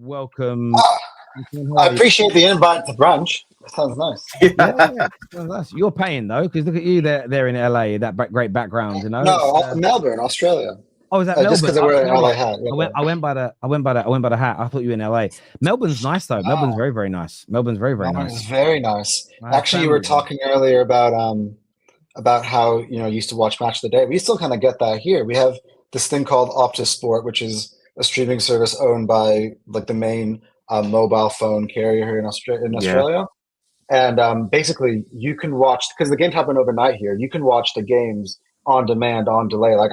welcome. Ah, How I are you? appreciate the invite to brunch. That sounds nice. Yeah, well, you're paying though, because look at you there in LA, that great background, you know. No, Melbourne, Australia. Oh, is that Just Melbourne? because I wear You an know LA what? hat. I Yeah. went by the hat. I thought you were in LA. Melbourne's nice though. Melbourne's No, very nice. Melbourne's very Melbourne is nice. very nice. I have Actually, you were family there. talking earlier about how you used to watch Match of the Day. We still kind of get that here. We have this thing called Optus Sport, which is a streaming service owned by like the main mobile phone carrier here in Yeah. Australia. And basically, you can watch because the games happen overnight here. You can watch the games on demand, on delay. Like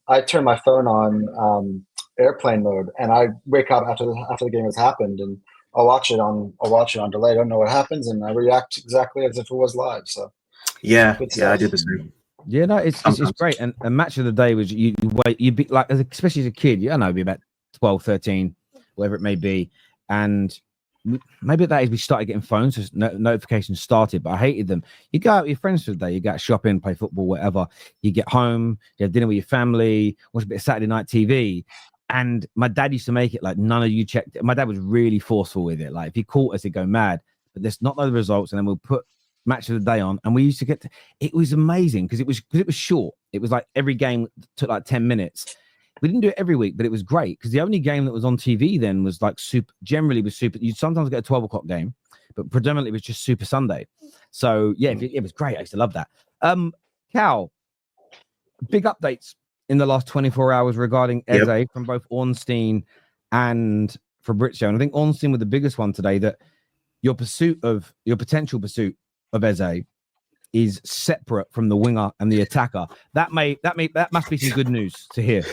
I turn my phone on airplane mode, and I wake up after the game has happened, and I'll watch it on delay. I don't know what happens, and I react exactly as if it was live. So Yeah, good yeah, I stuff. do the same. Yeah, no, it's Sometimes. great. And a match of the day was you wait, you'd be like, especially as a kid, I know, it'd be about 12, 13, whatever it may be. And maybe that is we started getting phones, so notifications started, but I hated them. You go out with your friends for the day, you go out shopping, play football, whatever. You get home, you have dinner with your family, watch a bit of Saturday night TV. And my dad used to make it like none of you checked it. My dad was really forceful with it. Like if he caught us, he'd go mad. But there's not the results, and then we'll put match of the day on, and we used to get it was amazing because it was short. It was like every game took like 10 minutes. We didn't do it every week, but it was great because the only game that was on TV then was like super. Generally was super. You'd sometimes get a 12 o'clock game, but predominantly it was just Super Sunday. So yeah, it was great. I used to love that. Cal, big updates in the last 24 hours regarding Eze from both Ornstein and Fabrizio. And I think Ornstein was the biggest one today, that your potential pursuit of Eze is separate from the winger and the attacker. That must be some good news to hear.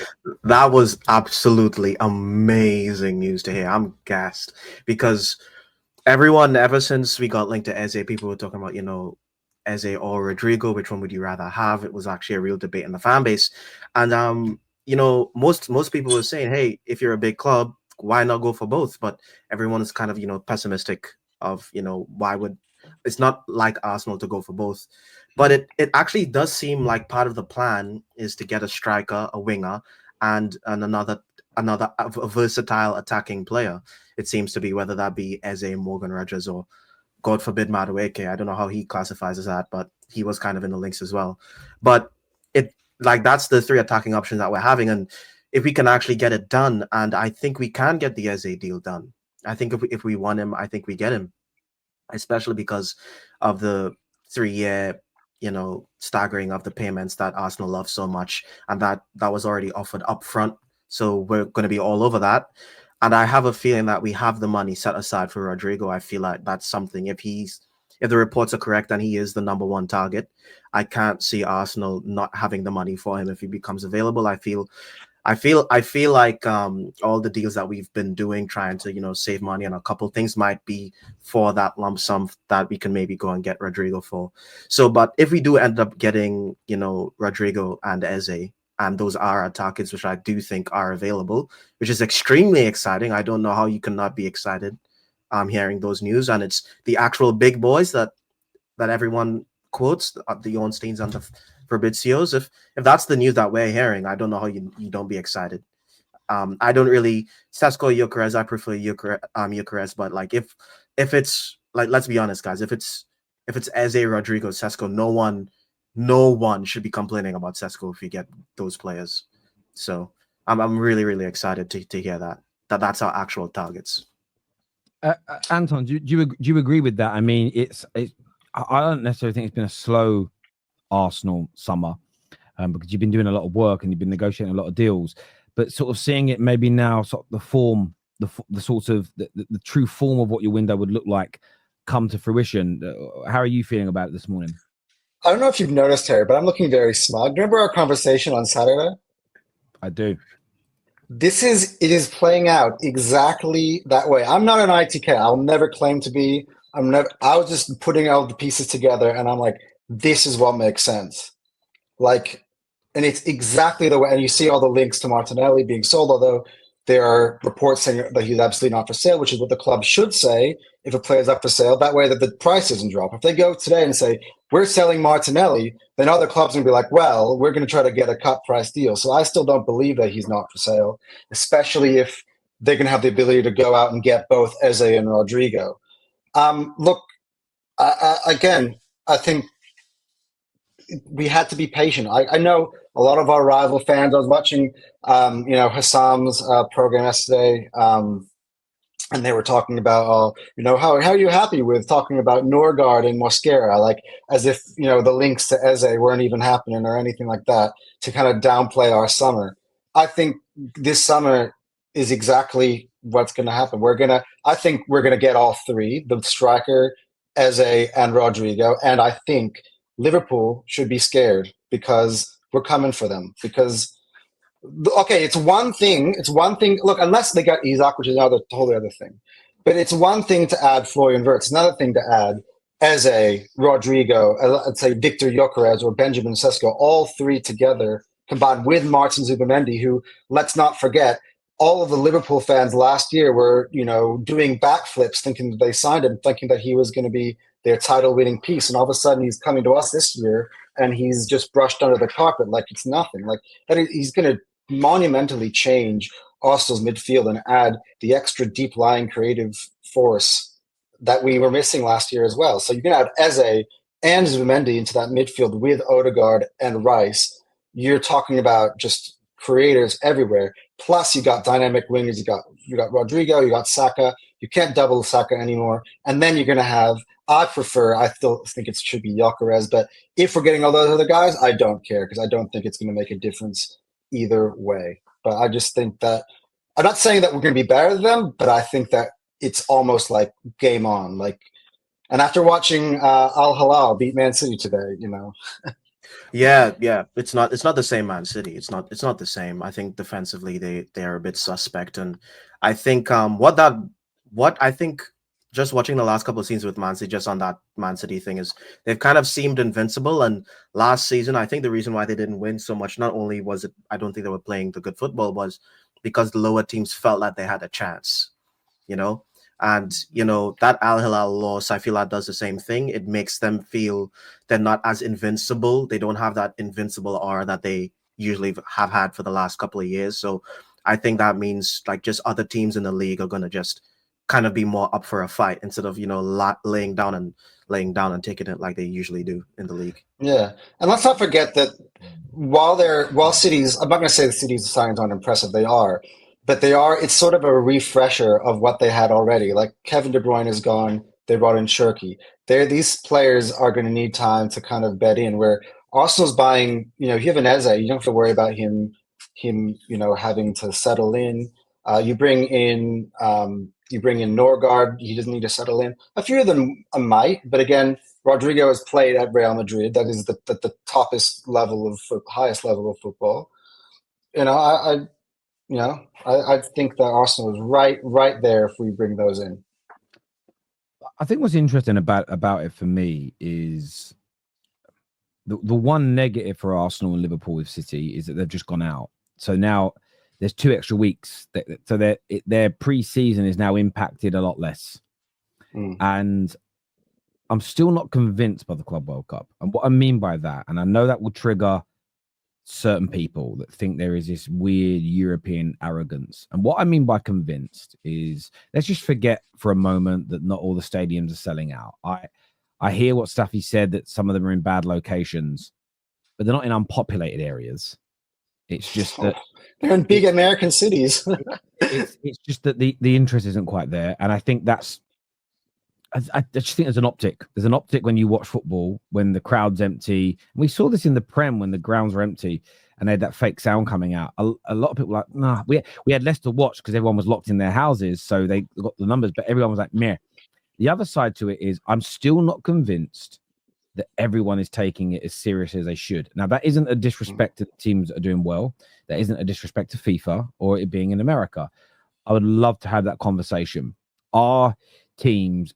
That was absolutely amazing news to hear. I'm gassed because everyone, ever since we got linked to Eze, people were talking about, Eze or Rodrigo, which one would you rather have? It was actually a real debate in the fan base. And most people were saying, hey, if you're a big club, why not go for both? But everyone is kind of, pessimistic of, why would it's not like Arsenal to go for both. But it actually does seem like part of the plan is to get a striker, a winger, and another a versatile attacking player. It seems to be, whether that be Eze, Morgan Rogers, or God forbid Madueke. I don't know how he classifies as that, but he was kind of in the links as well. But that's the three attacking options that we're having, and if we can actually get it done, and I think we can get the Eze deal done. I think if we want him, I think we get him, especially because of the 3-year, staggering of the payments that Arsenal love so much, and that was already offered up front. So we're going to be all over that. And I have a feeling that we have the money set aside for Rodrigo. I feel like that's something, if the reports are correct and he is the number one target, I can't see Arsenal not having the money for him if he becomes available. I feel like all the deals that we've been doing, trying to save money on a couple things, might be for that lump sum that we can maybe go and get Rodrigo for. So, but if we do end up getting Rodrigo and Eze, and those are our targets, which I do think are available, which is extremely exciting. I don't know how you cannot be excited hearing those news, and it's the actual big boys that everyone quotes, the Ornsteins and the Fabrizios. If that's the news that we're hearing, I don't know how you don't be excited. I don't really Sesko Gyökeres. I prefer Gyökeres, but like if it's like, let's be honest, guys, if it's Eze, Rodrigo, Sesko, no one should be complaining about Sesko if we get those players. So I'm really, really excited to hear that's our actual targets. Anton, do you agree with that? I mean, I don't necessarily think it's been a slow Arsenal summer, because you've been doing a lot of work and you've been negotiating a lot of deals, but sort of seeing it maybe now, sort of the form, the sort of the true form of what your window would look like come to fruition. How are you feeling about it this morning? I don't know if you've noticed, Harry, but I'm looking very smug. Remember our conversation on Saturday? I do. It is playing out exactly that way. I'm not an ITK. I'll never claim to be. I was just putting all the pieces together, and I'm like, this is what makes sense. Like, and it's exactly the way. And you see all the links to Martinelli being sold, although there are reports saying that he's absolutely not for sale, which is what the club should say if a player is up for sale. That way that the price doesn't drop. If they go today and say, we're selling Martinelli, then other clubs are going to be like, well, we're going to try to get a cut price deal. So I still don't believe that he's not for sale, especially if they're going to have the ability to go out and get both Eze and Rodrigo. Look, again, I think we had to be patient. I know a lot of our rival fans. I was watching, Hassam's program yesterday, and they were talking about, how are you happy with talking about Norgard and Mosquera, like as if the links to Eze weren't even happening or anything like that, to kind of downplay our summer. I think this summer is exactly what's going to happen. I think we're gonna get all three: the striker, Eze, and Rodrigo, and I think Liverpool should be scared because we're coming for them. Because okay, it's one thing. Look, unless they got Isak, which is another totally other thing. But it's one thing to add Florian Wirtz. It's another thing to add Eze, Rodrigo, let's say Victor Gyökeres or Benjamin Sesko, all three together, combined with Martin Zubimendi, who, let's not forget, all of the Liverpool fans last year were, doing backflips, thinking that they signed him, thinking that he was going to be their title-winning piece, and all of a sudden he's coming to us this year, and he's just brushed under the carpet like it's nothing. Like he's going to monumentally change Arsenal's midfield and add the extra deep-lying creative force that we were missing last year as well. So you can add Eze and Zubimendi into that midfield with Odegaard and Rice. You're talking about just creators everywhere. Plus, you got dynamic wingers. You got Rodrigo. You got Saka. You can't double Saka anymore. And then you're going to have. I still think it should be Gyökeres. But if we're getting all those other guys, I don't care because I don't think it's going to make a difference either way. But I just think that I'm not saying that we're going to be better than them, but I think that it's almost like game on. And after watching Al Hilal beat Man City today, Yeah, it's not the same Man City. It's not the same. I think defensively they are a bit suspect, and I think what I think just watching the last couple of scenes with Man City, just on that Man City thing, is they've kind of seemed invincible. And last season, I think the reason why they didn't win so much, not only was it I don't think they were playing the good football, was because the lower teams felt that they had a chance, And that Al Hilal loss, I feel that does the same thing. It makes them feel they're not as invincible. They don't have that invincible aura that they usually have had for the last couple of years. So I think that means like just other teams in the league are gonna just kind of be more up for a fight instead of laying down and taking it like they usually do in the league. Yeah, and let's not forget that while cities, I'm not going to say the cities' signs aren't impressive. They are. But they are. It's sort of a refresher of what they had already. Like Kevin De Bruyne is gone. They brought in Shirky. These players are going to need time to kind of bed in. Where Arsenal's buying, you have an Eze, you don't have to worry about him, having to settle in. You bring in Norgard. He doesn't need to settle in. A few of them might, but again, Rodrigo has played at Real Madrid. That is the highest level of football. I think that Arsenal is right there if we bring those in. I think what's interesting about it for me is the one negative for Arsenal and Liverpool with City is that they've just gone out. So now there's 2 extra weeks. So their pre-season is now impacted a lot less. And I'm still not convinced by the Club World Cup. And what I mean by that, and I know that will trigger certain people that think there is this weird European arrogance. And what I mean by convinced is, let's just forget for a moment that not all the stadiums are selling out. I hear what Staffy said, that some of them are in bad locations, but they're not in unpopulated areas. It's just that they're in big American cities. it's just that the interest isn't quite there. And I think I just think there's an optic. There's an optic when you watch football, when the crowd's empty. And we saw this in the Prem when the grounds were empty and they had that fake sound coming out. A lot of people were like, nah, we had less to watch because everyone was locked in their houses. So they got the numbers, but everyone was like, meh. The other side to it is I'm still not convinced that everyone is taking it as serious as they should. Now, that isn't a disrespect to the teams that are doing well. That isn't a disrespect to FIFA or it being in America. I would love to have that conversation. Are teams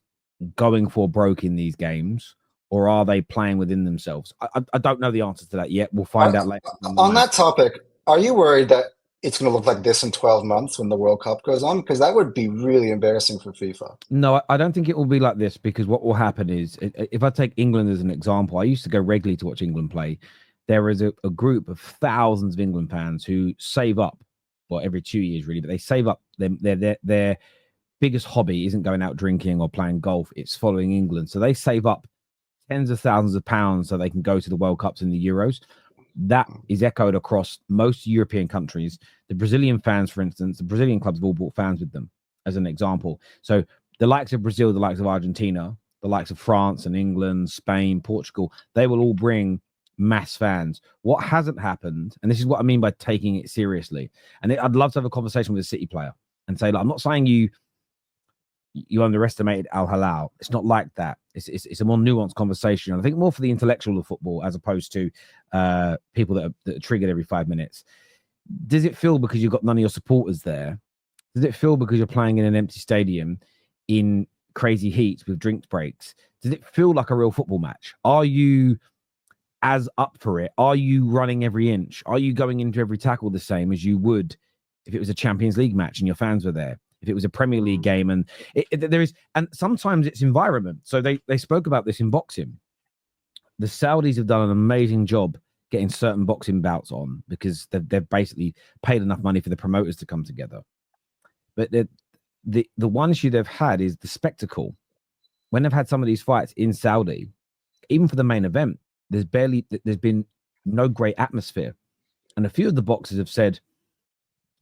going for broke in these games, or are they playing within themselves? I don't know the answer to that yet. We'll find out later. On that topic, are you worried that it's going to look like this in 12 months when the World Cup goes on? Because that would be really embarrassing for FIFA. No, I don't think it will be like this, because what will happen is, if I take England as an example, I used to go regularly to watch England play. There is a group of thousands of England fans who save up well, every 2 years really, but they save up their biggest hobby isn't going out drinking or playing golf. It's following England. So they save up tens of thousands of pounds so they can go to the World Cups and the Euros. That is echoed across most European countries. The Brazilian fans, for instance, the Brazilian clubs have all brought fans with them, as an example. So the likes of Brazil, the likes of Argentina, the likes of France and England, Spain, Portugal, they will all bring mass fans. What hasn't happened, and this is what I mean by taking it seriously, and I'd love to have a conversation with a City player and say, like, I'm not saying you underestimated Al Hilal. It's not like that. It's a more nuanced conversation. I think more for the intellectual of football as opposed to people that are triggered every 5 minutes. Does it feel because you've got none of your supporters there? Does it feel because you're playing in an empty stadium in crazy heat with drink breaks? Does it feel like a real football match? Are you as up for it? Are you running every inch? Are you going into every tackle the same as you would if it was a Champions League match and your fans were there? If it was a Premier League game, and there is, and sometimes it's environment. So they spoke about this in boxing. The Saudis have done an amazing job getting certain boxing bouts on because they've basically paid enough money for the promoters to come together. But the one issue they've had is the spectacle. When they've had some of these fights in Saudi, even for the main event, there's been no great atmosphere, and a few of the boxers have said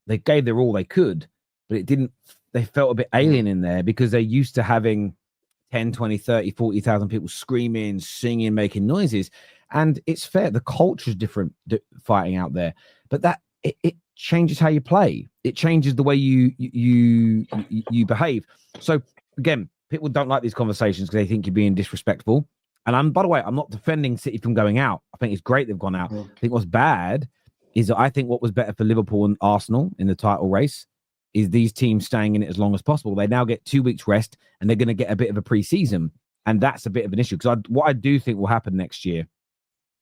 they gave their all they could, but it didn't, they felt a bit alien in there because they're used to having 10, 20, 30, 40,000 people screaming, singing, making noises. And it's fair. The culture is different fighting out there, but that it changes how you play. It changes the way you behave. So again, people don't like these conversations because they think you're being disrespectful. And by the way, I'm not defending City from going out. I think it's great they've gone out. I think what's bad is that I think what was better for Liverpool and Arsenal in the title race is these teams staying in it as long as possible. They now get 2 weeks rest and they're going to get a bit of a pre-season. And that's a bit of an issue because what I do think will happen next year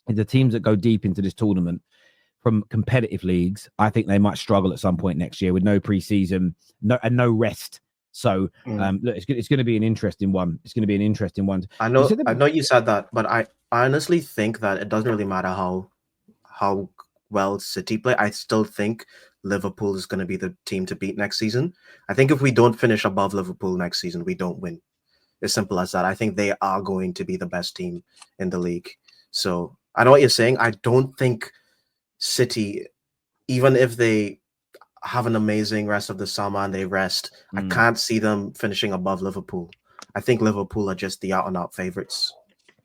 is the teams that go deep into this tournament from competitive leagues, I think they might struggle at some point next year with no pre-season, no rest. So look, it's going to be an interesting one. It's going to be an interesting one. I know you said that, but I honestly think that it doesn't really matter how well City play. I still think Liverpool is going to be the team to beat next season. I think if we don't finish above Liverpool next season, we don't win. As simple as that. I think they are going to be the best team in the league. So I know what you're saying. I don't think City, even if they have an amazing rest of the summer and they rest, I can't see them finishing above Liverpool. I think Liverpool are just the out-and-out favorites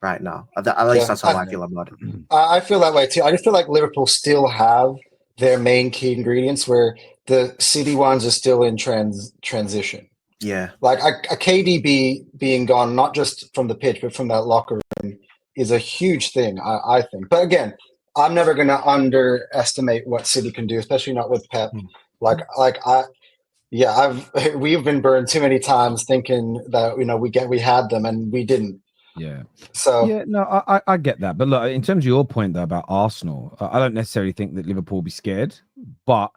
right now. At least that's how I feel about it. I feel that way too. I just feel like Liverpool still have their main key ingredients where the City ones are still in transition. Yeah. Like a KDB being gone, not just from the pitch, but from that locker room is a huge thing, I think. But again, I'm never going to underestimate what City can do, especially not with Pep. We've been burned too many times thinking that, we had them and we didn't. Yeah. So yeah, no, I get that. But look, in terms of your point though about Arsenal, I don't necessarily think that Liverpool will be scared. But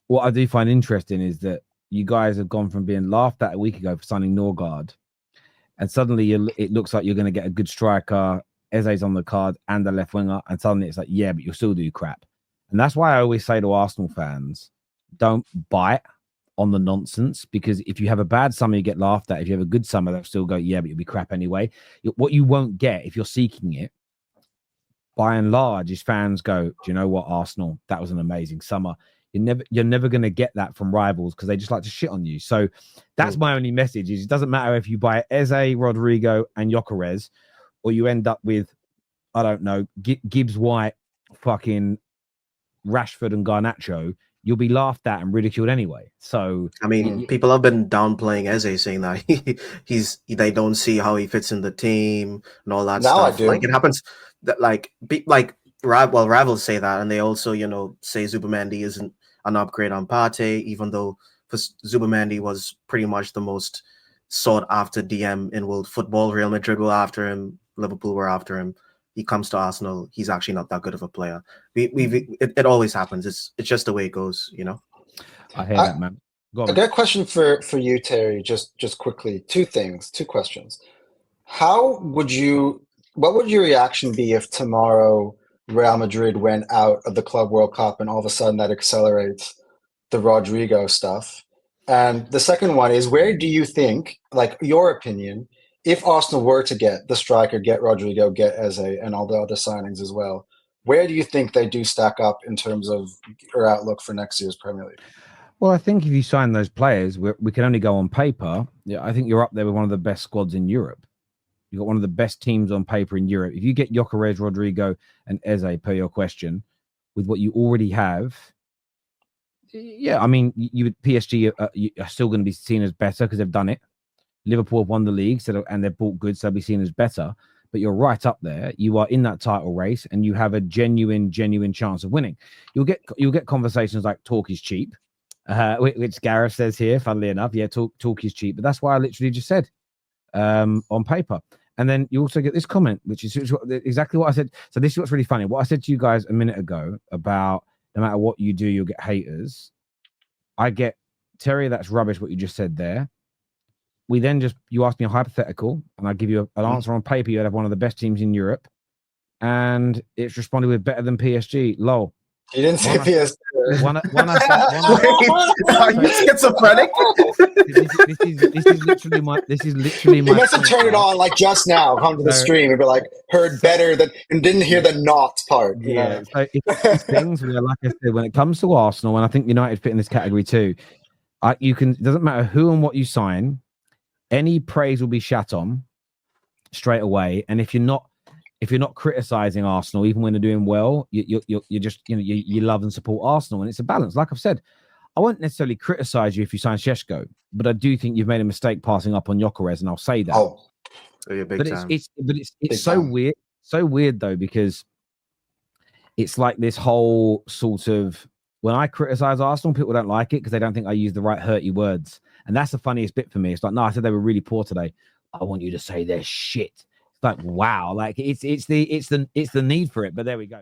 what I do find interesting is that you guys have gone from being laughed at a week ago for signing Norgard, and suddenly it looks like you're going to get a good striker. Eze's on the card and the left winger, and suddenly it's like, yeah, but you'll still do crap. And that's why I always say to Arsenal fans, don't bite on the nonsense, because if you have a bad summer, you get laughed at. If you have a good summer, they'll still go, yeah, but you'll be crap anyway. What you won't get if you're seeking it, by and large, is fans go, do you know what, Arsenal, that was an amazing summer. You're never going to get that from rivals because they just like to shit on you. So that's my only message: is it doesn't matter if you buy Eze, Rodrigo, and Gyökeres, or you end up with, I don't know, Gibbs White, fucking Rashford, and Garnacho. You'll be laughed at and ridiculed anyway. So I mean, people have been downplaying Eze, saying that they don't see how he fits in the team and all that stuff. I do. Like, it happens that rivals say that, and they also say Zubimendi isn't an upgrade on Partey, even though Zubimendi was pretty much the most sought after DM in world football. Real Madrid were after him, Liverpool were after him. He comes to Arsenal, he's actually not that good of a player. It always happens. It's just the way it goes, I hear that, man. Go on. I got a question for you, Terry. Just quickly, two questions. What would your reaction be if tomorrow Real Madrid went out of the Club World Cup and all of a sudden that accelerates the Rodrigo stuff? And the second one is, where do you think, like your opinion, if Arsenal were to get the striker, get Rodrigo, get Eze, and all the other signings as well, where do you think they do stack up in terms of your outlook for next year's Premier League? Well, I think if you sign those players, we can only go on paper. Yeah, I think you're up there with one of the best squads in Europe. You've got one of the best teams on paper in Europe. If you get Gyökeres, Rodrigo, and Eze, per your question, with what you already have, yeah, I mean, PSG are still going to be seen as better because they've done it. Liverpool have won the league, and they've bought goods, so they'll be seen as better. But you're right up there. You are in that title race, and you have a genuine chance of winning. You'll get conversations like talk is cheap, which Gareth says here. Funnily enough, yeah, talk is cheap. But that's why I literally just said on paper. And then you also get this comment, which is exactly what I said. So this is what's really funny. What I said to you guys a minute ago about no matter what you do, you'll get haters. I get, Terry, that's rubbish what you just said there. We then you asked me a hypothetical, and I give you an answer on paper. You'd have one of the best teams in Europe, and it's responded with better than PSG. Lol. You didn't say PSG. Are you schizophrenic? This is literally my. You must have turned it on like just now. Come to the stream and be like, heard better than, and didn't hear the not part. Yeah. So it's these things where, like I said, when it comes to Arsenal, and I think United fit in this category too. It doesn't matter who and what you sign. Any praise will be shat on straight away, and if you're not criticizing Arsenal, even when they're doing well, you're just you love and support Arsenal, and it's a balance. Like I've said, I won't necessarily criticize you if you sign Šeško, but I do think you've made a mistake passing up on Gyökeres, and I'll say that. Oh, yeah, but it's so weird though, because it's like this whole sort of, when I criticize Arsenal, people don't like it because they don't think I use the right hurty words. And that's the funniest bit for me. It's like, no, I said they were really poor today. I want you to say they're shit. It's like, wow, like it's the need for it. But there we go.